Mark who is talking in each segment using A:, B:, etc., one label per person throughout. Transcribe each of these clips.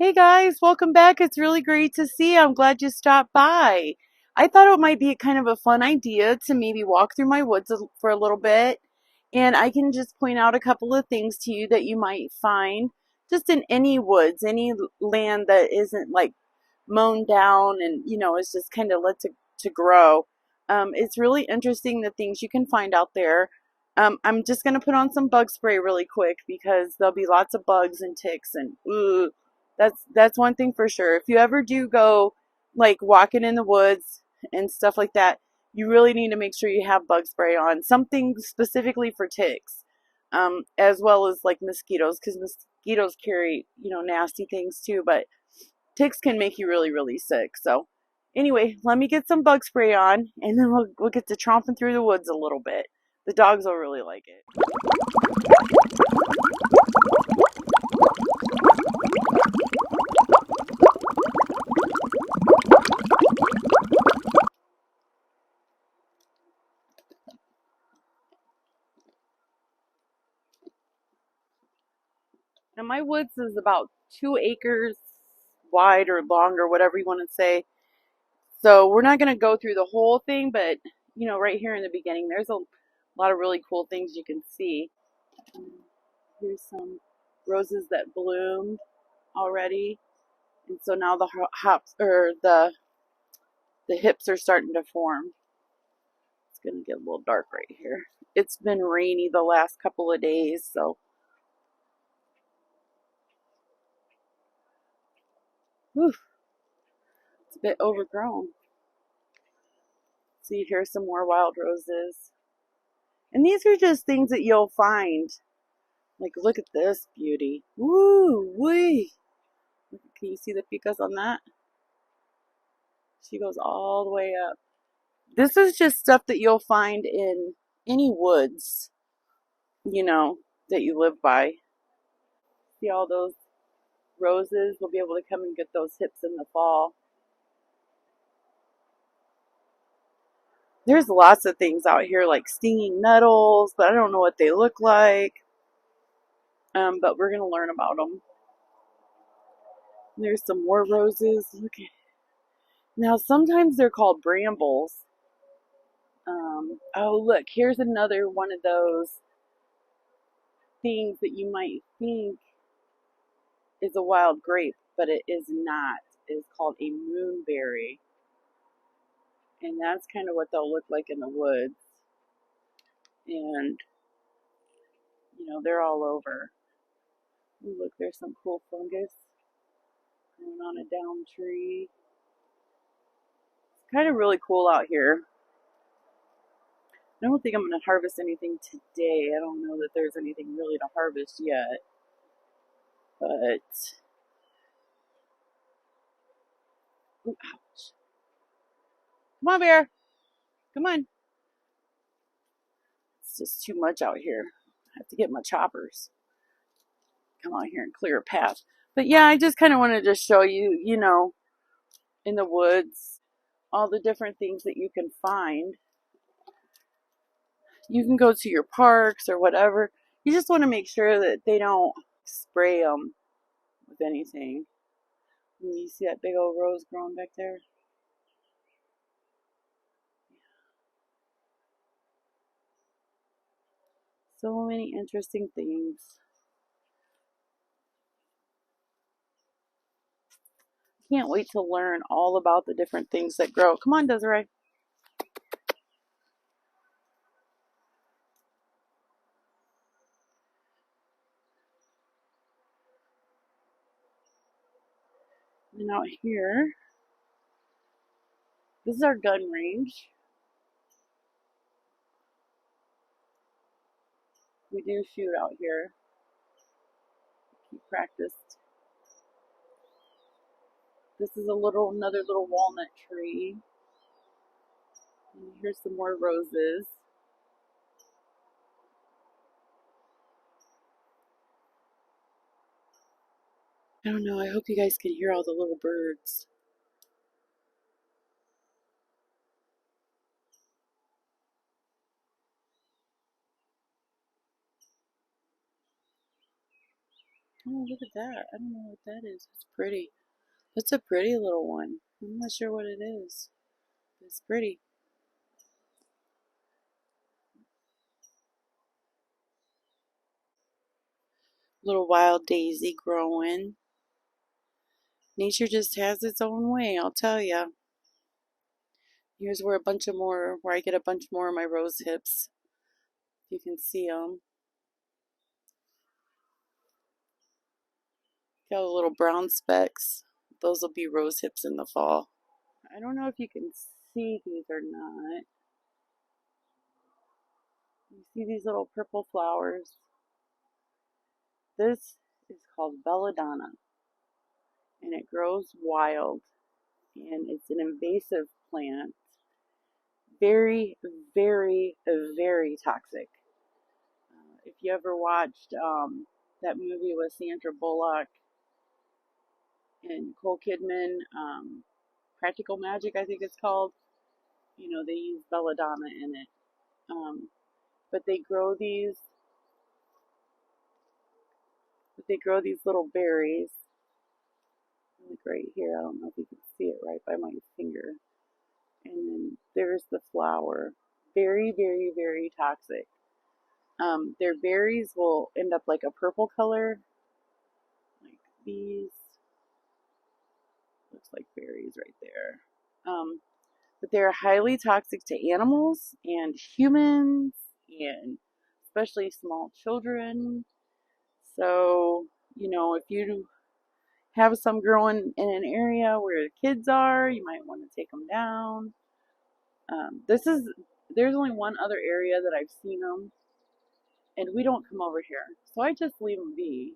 A: Hey guys, welcome back. It's really great to see you. I'm glad you stopped by. I thought it might be kind of a fun idea to maybe walk through my woods for a little bit, and I can just point out a couple of things to you that you might find just in any woods, any land that isn't like mown down and is just kind of let to grow. It's really interesting the things you can find out there. I'm just gonna put on some bug spray really quick because there'll be lots of bugs and ticks and ooh, that's one thing for sure. If you ever do go like walking in the woods and stuff like that, you really need to make sure you have bug spray on, something specifically for ticks, as well as like mosquitoes, because mosquitoes carry nasty things too, but ticks can make you really, really sick. So anyway, let me get some bug spray on, and then we'll get to tromping through the woods a little bit. The dogs will really like it. Now my woods is about 2 acres wide or long or whatever you want to say. So we're not going to go through the whole thing, but right here in the beginning, there's a lot of really cool things you can see. Here's some roses that bloomed already, and so now the hops or the hips are starting to form. It's going to get a little dark right here. It's been rainy the last couple of days, so whew, it's a bit overgrown. See, here's some more wild roses. And these are just things that you'll find. Like, look at this beauty. Woo wee. Can you see the picas on that? She goes all the way up. This is just stuff that you'll find in any woods, you know, that you live by. See all those roses? We'll be able to come and get those hips in the fall. There's lots of things out here like stinging nettles, but I don't know what they look like. But we're going to learn about them. There's some more roses. Look at, now sometimes they're called brambles. Oh look, here's another one of those things that you might think is a wild grape, but it is not. It's called a moonberry. And that's kind of what they'll look like in the woods. And, they're all over. Ooh, look, there's some cool fungus growing on a down tree. It's kind of really cool out here. I don't think I'm going to harvest anything today. I don't know that there's anything really to harvest yet. But, ooh, ouch. Come on, bear. Come on. It's just too much out here. I have to get my choppers. Come out here and clear a path. But yeah, I just kind of wanted to show you, in the woods, all the different things that you can find. You can go to your parks or whatever. You just want to make sure that they don't spray them with anything. You see that big old rose growing back there? So many interesting things. Can't wait to learn all about the different things that grow. Come on, Desiree. And out here, this is our gun range. We do shoot out here. Keep practiced. This is another little walnut tree. And here's some more roses. I don't know, I hope you guys can hear all the little birds. Oh, look at that. I don't know what that is. It's pretty. It's a pretty little one. I'm not sure what it is. It's pretty. Little wild daisy growing. Nature just has its own way, I'll tell ya. Here's where where I get a bunch more of my rose hips. You can see them. Got a little brown specks. Those will be rose hips in the fall. I don't know if you can see these or not. You see these little purple flowers? This is called belladonna, and it grows wild, and it's an invasive plant. Very, very, very toxic. If you ever watched that movie with Sandra Bullock and Nicole Kidman, Practical Magic, I think it's called. You know, they use belladonna in it. But they grow these little berries. Like right here, I don't know if you can see it right by my finger. And then there's the flower. Very, very, very toxic. Their berries will end up like a purple color, like these. Looks like berries right there. But they're highly toxic to animals and humans, and especially small children. So, you know, if you have some growing in an area where the kids are, you might want to take them down. There's only one other area that I've seen them, and we don't come over here. So I just leave them be.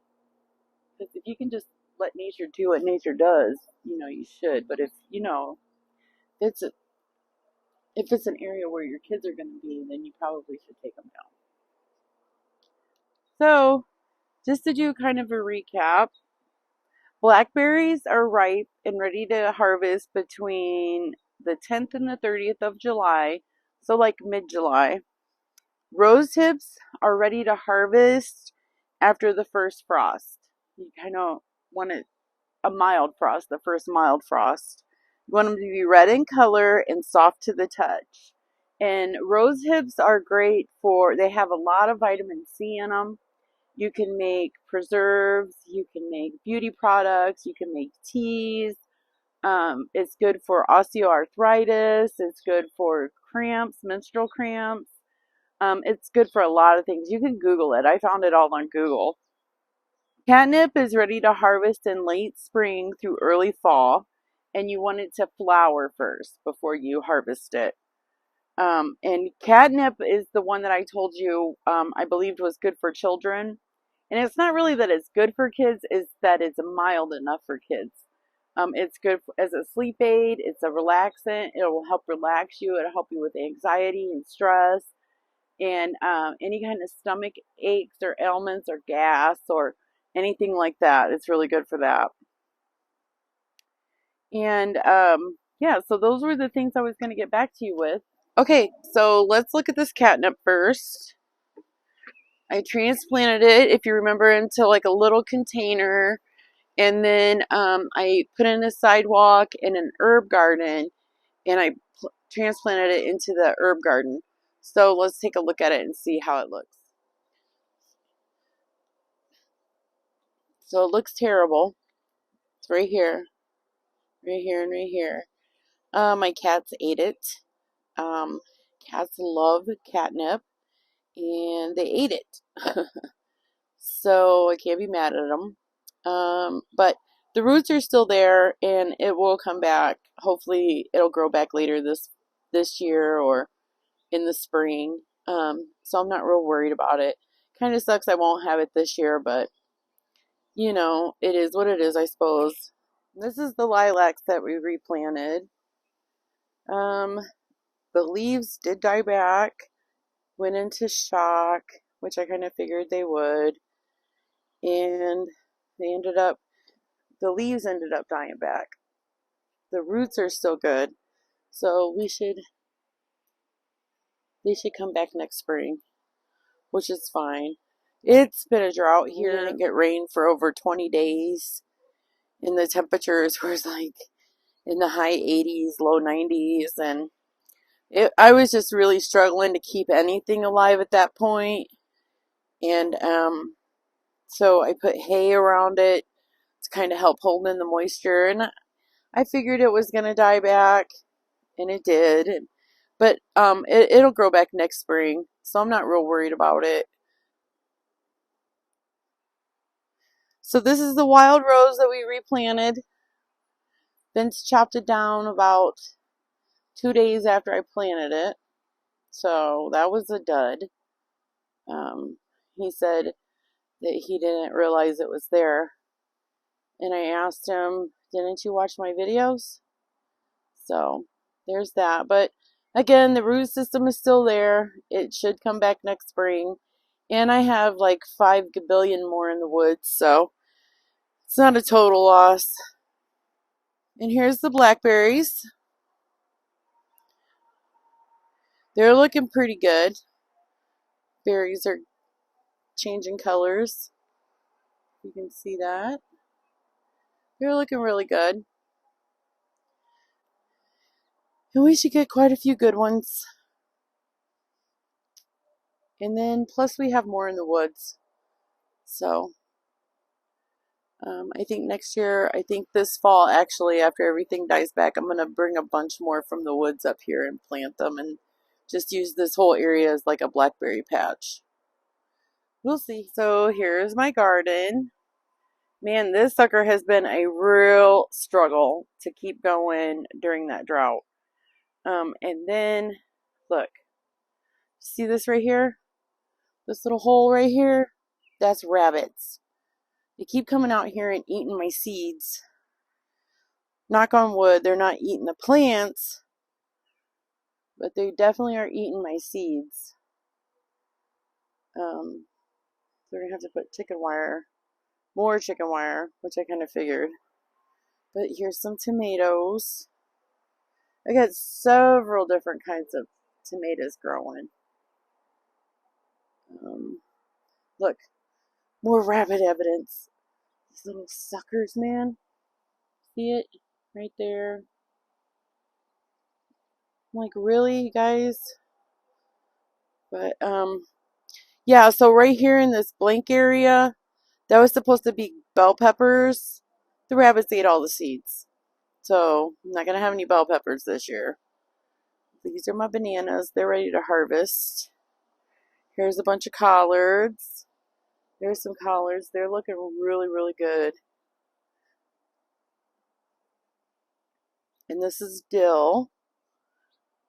A: Because if you can just let nature do what nature does, you know, you should. But if, you know, it's a, if it's an area where your kids are going to be, then you probably should take them down. So, just to do kind of a recap, blackberries are ripe and ready to harvest between the 10th and the 30th of July, so like mid-July. Rose hips are ready to harvest after the first frost. You kind of want a mild frost, the first mild frost. You want them to be red in color and soft to the touch. And rose hips are great they have a lot of vitamin C in them. You can make preserves, you can make beauty products, you can make teas. It's good for osteoarthritis, it's good for cramps, menstrual cramps. It's good for a lot of things. You can Google it. I found it all on Google. Catnip is ready to harvest in late spring through early fall, and you want it to flower first before you harvest it. And catnip is the one that I told you I believed was good for children. And it's not really that it's good for kids, it's that it's mild enough for kids. It's good as a sleep aid, it's a relaxant, it will help relax you, it'll help you with anxiety and stress, and any kind of stomach aches or ailments or gas or anything like that. It's really good for that. And yeah, so those were the things I was going to get back to you with. Okay, so let's look at this catnip first. I transplanted it, if you remember, into like a little container, and then I put in a sidewalk in an herb garden, and I transplanted it into the herb garden. So let's take a look at it and see how it looks. So it looks terrible. It's right here, right here, and right here. My cats ate it. Cats love catnip, and they ate it. So I can't be mad at them. But the roots are still there, and it will come back. Hopefully, it'll grow back later this year or in the spring. So I'm not real worried about it. Kind of sucks I won't have it this year, but you know, it is what it is, I suppose. This is the lilacs that we replanted. The leaves did die back, went into shock, which I kind of figured they would, and the leaves ended up dying back. The roots are still good, so they should come back next spring, which is fine. It's been a drought here. We didn't get rain for over 20 days. And the temperatures were like in the high 80s, low 90s. And I was just really struggling to keep anything alive at that point. And so I put hay around it to kind of help hold in the moisture. And I figured it was going to die back. And it did. But it'll grow back next spring. So I'm not real worried about it. So this is the wild rose that we replanted. Vince chopped it down about 2 days after I planted it. So that was a dud. He said that he didn't realize it was there. And I asked him, didn't you watch my videos? So there's that. But again, the root system is still there. It should come back next spring. And I have like 5 gabillion more in the woods. So it's not a total loss. And here's the blackberries. They're looking pretty good. Berries are changing colors. You can see that. They're looking really good. And we should get quite a few good ones. And then plus we have more in the woods. So I think next year, I think this fall actually, after everything dies back, I'm going to bring a bunch more from the woods up here and plant them and just use this whole area as like a blackberry patch. We'll see. So here's my garden. Man, this sucker has been a real struggle to keep going during that drought. And then, look, see this right here? This little hole right here? That's rabbits. They keep coming out here and eating my seeds. Knock on wood, they're not eating the plants, but they definitely are eating my seeds. They're going to have to put chicken wire, more chicken wire, which I kind of figured. But here's some tomatoes. I got several different kinds of tomatoes growing. Look, more rabbit evidence. These little suckers, man. See it? Right there. I'm like, really, you guys? But, yeah, so right here in this blank area, that was supposed to be bell peppers. The rabbits ate all the seeds. So, I'm not going to have any bell peppers this year. These are my bananas. They're ready to harvest. Here's a bunch of collards. There's some collards. They're looking really, really good. And this is dill.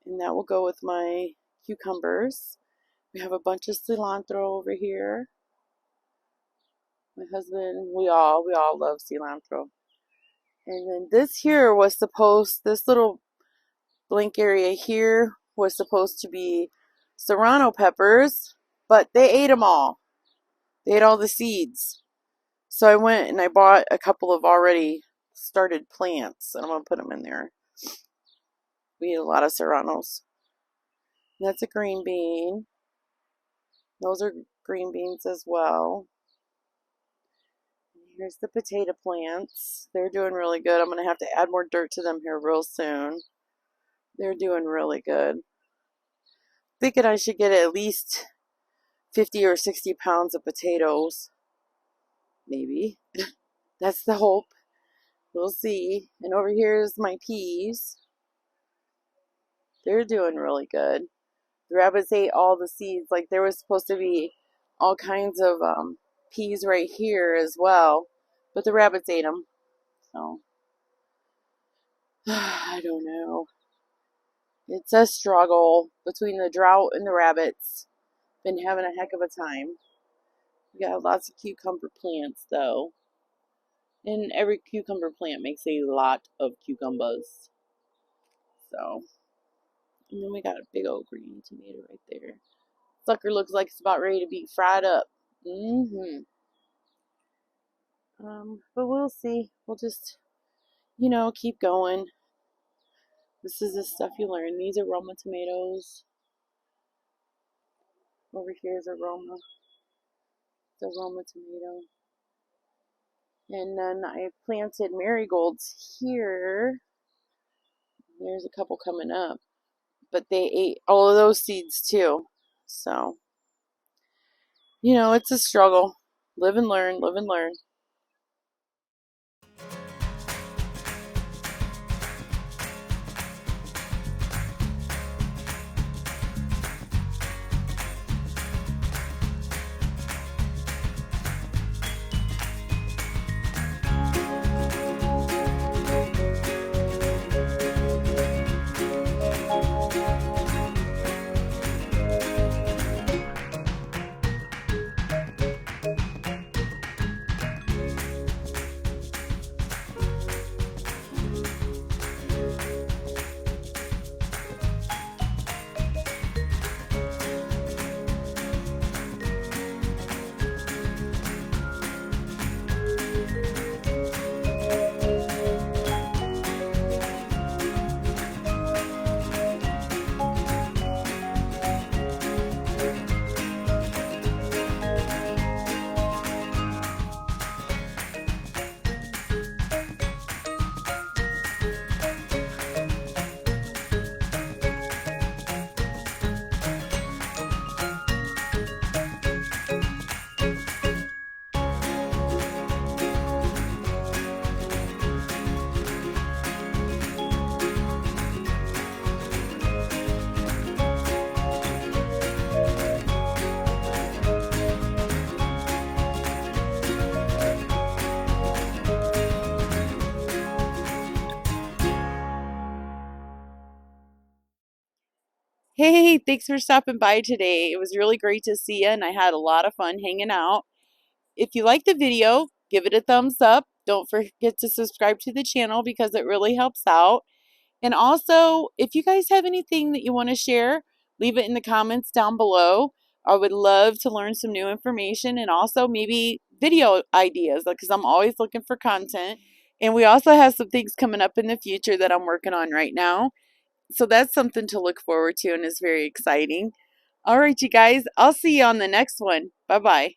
A: And that will go with my cucumbers. We have a bunch of cilantro over here. My husband, we all love cilantro. And then this here was supposed, this little blank area here was supposed to be serrano peppers, but they ate them all. They ate all the seeds. So I went and I bought a couple of already started plants, and I'm going to put them in there. We eat a lot of serranos. And that's a green bean. Those are green beans as well. Here's the potato plants. They're doing really good. I'm going to have to add more dirt to them here real soon. They're doing really good. Thinking I should get at least 50 or 60 pounds of potatoes. Maybe. That's the hope. We'll see. And over here is my peas. They're doing really good. The rabbits ate all the seeds. Like there was supposed to be all kinds of peas right here as well. But the rabbits ate them. So, I don't know. It's a struggle between the drought and the rabbits. Been having a heck of a time. We got lots of cucumber plants though. And every cucumber plant makes a lot of cucumbers. So, and then we got a big old green tomato right there. Sucker looks like it's about ready to be fried up. But we'll see. We'll just, keep going. This is the stuff you learn. These are Roma tomatoes. Over here is a Roma. the Roma tomato. And then I planted marigolds here. There's a couple coming up. But they ate all of those seeds too. So, it's a struggle. Live and learn, live and learn. Hey, thanks for stopping by today. It was really great to see you, and I had a lot of fun hanging out. If you like the video, give it a thumbs up. Don't forget to subscribe to the channel because it really helps out. And also, if you guys have anything that you want to share, leave it in the comments down below. I would love to learn some new information and also maybe video ideas because I'm always looking for content. And we also have some things coming up in the future that I'm working on right now. So that's something to look forward to and is very exciting. All right, you guys, I'll see you on the next one. Bye-bye.